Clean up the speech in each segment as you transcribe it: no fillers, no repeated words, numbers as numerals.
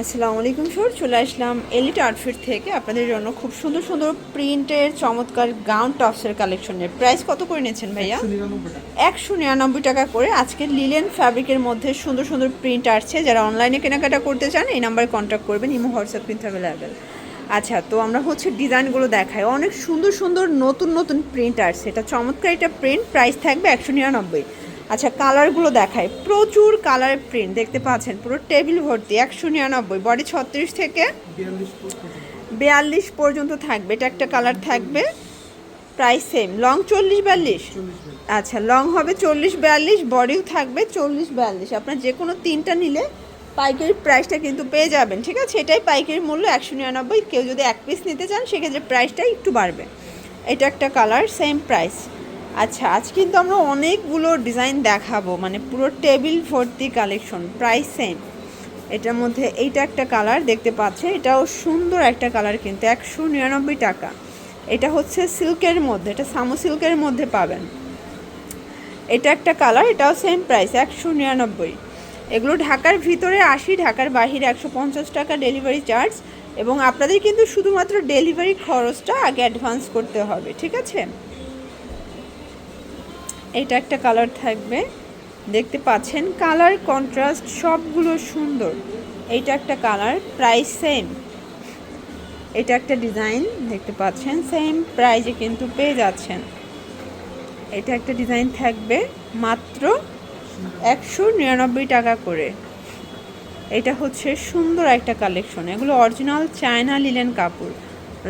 আসসালামু আলাইকুম স্যার, চলে আসলাম এলিট আউটফিট থেকে আপনাদের জন্য খুব সুন্দর সুন্দর প্রিন্টের চমৎকার গাউন টপসের কালেকশনের প্রাইস কত করে নিয়েছেন ভাইয়া? 199 টাকা করে। আজকে লিলেন ফ্যাব্রিকের মধ্যে সুন্দর সুন্দর প্রিন্ট আসছে। যারা অনলাইনে কেনাকাটা করতে চান এই নাম্বারে কন্ট্যাক্ট করবেন, ইমো হোয়াটসঅ্যাপ কিন্তু অ্যাভেলেবেল। আচ্ছা, তো আমরা ডিজাইনগুলো দেখাই। অনেক সুন্দর সুন্দর নতুন নতুন প্রিন্ট আসছে। এটা চমৎকার একটা প্রিন্ট, প্রাইস থাকবে 199। আচ্ছা, কালারগুলো দেখায়। প্রচুর কালার প্রিন্ট দেখতে পাচ্ছেন, পুরো টেবিল ভর্তি। 199, বডি 36 থেকে 42 পর্যন্ত থাকবে। এটা একটা কালার থাকবে, প্রাইস সেম। লং 40-42। আচ্ছা, লং হবে 40-42, বডিও থাকবে 40-42। আপনার যে কোনো তিনটা নিলে পাইকারি প্রাইসটা কিন্তু পেয়ে যাবেন, ঠিক আছে? এটাই পাইকারি মূল্য 199। কেউ যদি এক পিস নিতে চান সেক্ষেত্রে প্রাইসটা একটু বাড়বে। এটা একটা কালার, সেম প্রাইস। আচ্ছা, আজ কিন্তু আমরা অনেকগুলো ডিজাইন দেখাবো, মানে পুরো টেবিল ভর্তি কালেকশন, প্রাইস সেম। এটার মধ্যে এইটা একটা কালার দেখতে পাচ্ছেন, এটাও সুন্দর একটা কালার, কিন্তু 199 টাকা। এটা হচ্ছে সিল্কের মধ্যে, এটা সামু সিল্কের মধ্যে পাবেন। এটা একটা কালার, এটাও সেম প্রাইস 199। এগুলো ঢাকার ভিতরে 80, ঢাকার বাহিরে 150 টাকা ডেলিভারি চার্জ। এবং আপনাদের কিন্তু শুধুমাত্র ডেলিভারি খরচটা আগে অ্যাডভান্স করতে হবে, ঠিক আছে? এটা একটা কালার থাকবে, দেখতে পাচ্ছেন কালার কন্ট্রাস্ট সবগুলো সুন্দর। এইটা একটা কালার, প্রাইস সেম। এটা একটা ডিজাইন দেখতে পাচ্ছেন, সেম প্রাইজে কিন্তু পেয়ে যাচ্ছেন। এটা একটা ডিজাইন থাকবে মাত্র 199 টাকা করে। এটা হচ্ছে সুন্দর একটা কালেকশন। এগুলো অরিজিনাল চায়না লিলেন কাপড়,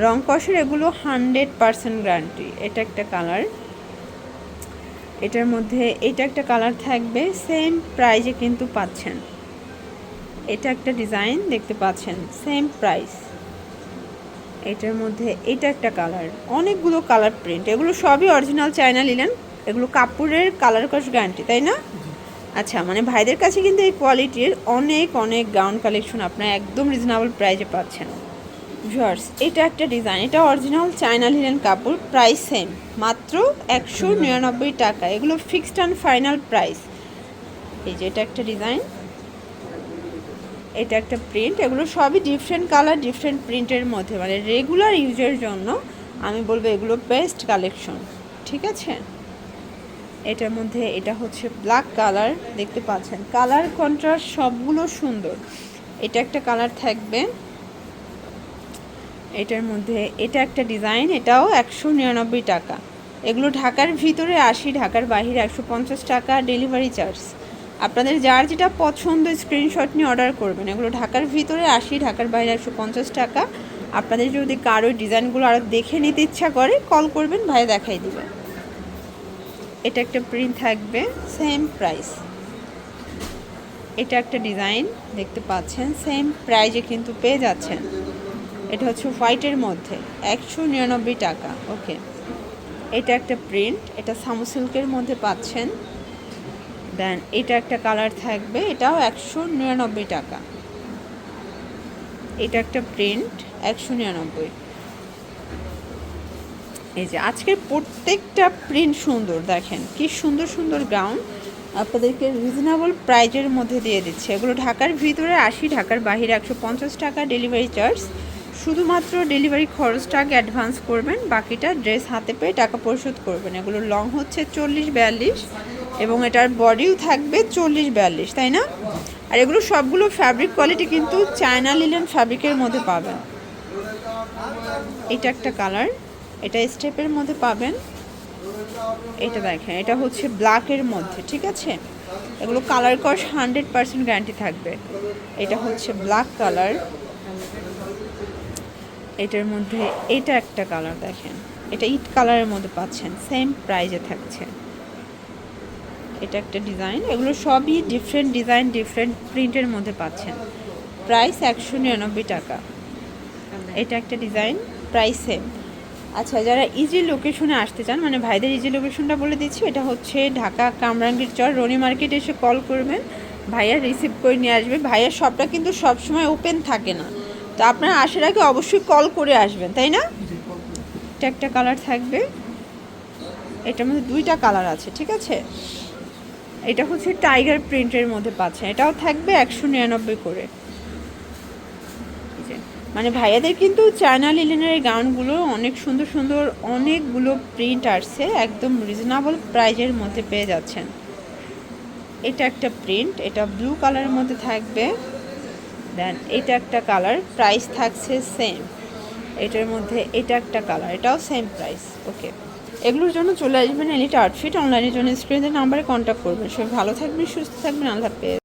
রং কষের, এগুলো 100% গ্যারান্টি। এটা একটা কালার, এটার মধ্যে এটা একটা কালার থাকবে, সেম প্রাইজে কিন্তু পাচ্ছেন। এটা একটা ডিজাইন দেখতে পাচ্ছেন, সেম প্রাইস। এটার মধ্যে এটা একটা কালার, অনেকগুলো কালার প্রিন্ট, এগুলো সবই অরিজিনাল চায়না লিলেন। এগুলো কাপড়ের কালার কস গ্যারান্টি, তাই না? আচ্ছা, মানে ভাইদের কাছে কিন্তু এই কোয়ালিটির অনেক অনেক গাউন কালেকশন আপনারা একদম রিজনেবল প্রাইজে পাচ্ছেন। ভিউয়ার্স, এটা একটা ডিজাইন, এটা অরিজিনাল চায়না লিনেন কাপড়, প্রাইস সেম, মাত্র 199 টাকা। এগুলো ফিক্সড অ্যান্ড ফাইনাল প্রাইস। এই যে এটা একটা ডিজাইন, এটা একটা প্রিন্ট, এগুলো সবই ডিফারেন্ট কালার ডিফারেন্ট প্রিন্টের মধ্যে, মানে রেগুলার ইউজের জন্য আমি বলবো এগুলো বেস্ট কালেকশন, ঠিক আছে? এটার মধ্যে এটা হচ্ছে ব্ল্যাক কালার, দেখতে পাচ্ছেন কালার কন্ট্রাস্ট সবগুলো সুন্দর। এটা একটা কালার থাকবে। এটার মধ্যে এটা একটা ডিজাইন, এটাও 199 টাকা। এগুলো ঢাকার ভিতরে 80, ঢাকার বাইরে 150 টাকা ডেলিভারি চার্জ। আপনাদের যার যেটা পছন্দ স্ক্রিনশট নিয়ে অর্ডার করবেন। এগুলো ঢাকার ভিতরে 80, ঢাকার বাইরে 150 টাকা। আপনাদের যদি কারো ডিজাইনগুলো আরও দেখে নিতে ইচ্ছা করে কল করবেন, ভাই দেখাই দিবেন। এটা একটা প্রিন্ট থাকবে, সেম প্রাইস। এটা একটা ডিজাইন দেখতে পাচ্ছেন, সেম প্রাইজে কিন্তু পেয়ে যাচ্ছেন। এটা হচ্ছে হোয়াইটের মধ্যে, 199 টাকা। ওকে, এটা একটা প্রিন্ট, এটা সামু সিল্কের মধ্যে পাচ্ছেন। দেন এটা একটা কালার থাকবে, এটাও 199 টাকা। এটা একটা প্রিন্ট, 199। এই যে আজকের প্রত্যেকটা প্রিন্ট সুন্দর, দেখেন কি সুন্দর সুন্দর গাউন আপনাদেরকে রিজনেবল প্রাইজের মধ্যে দিয়ে দিচ্ছে। এগুলো ঢাকার ভিতরে 80, ঢাকার বাহিরে 150 টাকা ডেলিভারি চার্জ। শুধুমাত্র ডেলিভারি খরচটা আগে অ্যাডভান্স করবেন, বাকিটা ড্রেস হাতে পেয়ে টাকা পরিশোধ করবেন। এগুলো লং হচ্ছে 40-42 এবং এটার বডিও থাকবে 40-42, তাই না? আর এগুলো সবগুলো ফ্যাব্রিক কোয়ালিটি কিন্তু চায়না লিলেন ফ্যাব্রিকের মধ্যে পাবেন। এটা একটা কালার, এটা স্টেপের মধ্যে পাবেন। এটা দেখেন, এটা হচ্ছে ব্ল্যাকের মধ্যে, ঠিক আছে? এগুলো কালার কস 100% গ্যারান্টি থাকবে। এটা হচ্ছে ব্ল্যাক কালার। এটার মধ্যে এটা একটা কালার দেখেন, এটা ইট কালারের মধ্যে পাচ্ছেন, সেম প্রাইজে থাকছে। এটা একটা ডিজাইন, এগুলো সবই ডিফারেন্ট ডিজাইন ডিফারেন্ট প্রিন্টের মধ্যে পাচ্ছেন, প্রাইস 199 টাকা। এটা একটা ডিজাইন, প্রাইস সেম। আচ্ছা, যারা ইজি লোকেশনে আসতে চান, মানে ভাইদের ইজি লোকেশনটা বলে দিচ্ছি, এটা হচ্ছে ঢাকা কামরাঙ্গীর চর রনি মার্কেটে এসে কল করবেন, ভাইয়া রিসিভ করে নিয়ে আসবে। ভাইয়ার শপটা কিন্তু সবসময় ওপেন থাকে না, তো আপনারা আসার আগে অবশ্যই কল করে আসবেন, তাই না? এটা একটা কালার থাকবে, এটার মধ্যে দুইটা কালার আছে, ঠিক আছে? এটা হচ্ছে টাইগার প্রিন্টের মধ্যে পাচ্ছেন, এটাও থাকবে 199 করে। মানে ভাইয়াদের কিন্তু চায়না লিলেনের এই গাউনগুলো অনেক সুন্দর সুন্দর অনেকগুলো প্রিন্ট আসছে, একদম রিজনেবল প্রাইজের মধ্যে পেয়ে যাচ্ছেন। এটা একটা প্রিন্ট, এটা ব্লু কালারের মধ্যে থাকবে। দেন এটা একটা কালার, প্রাইস থাকছে সেম। এটার মধ্যে এটা একটা কালার, এটাও সেম প্রাইস। ওকে, এগুলোর জন্য চলে আসবেন এলিট আউটফিট। অনলাইনের জন্য স্ক্রিনের নাম্বারে কন্ট্যাক্ট করবেন। সবাই ভালো থাকবেন, সুস্থ থাকবেন, আল্লাহ হাফেজ।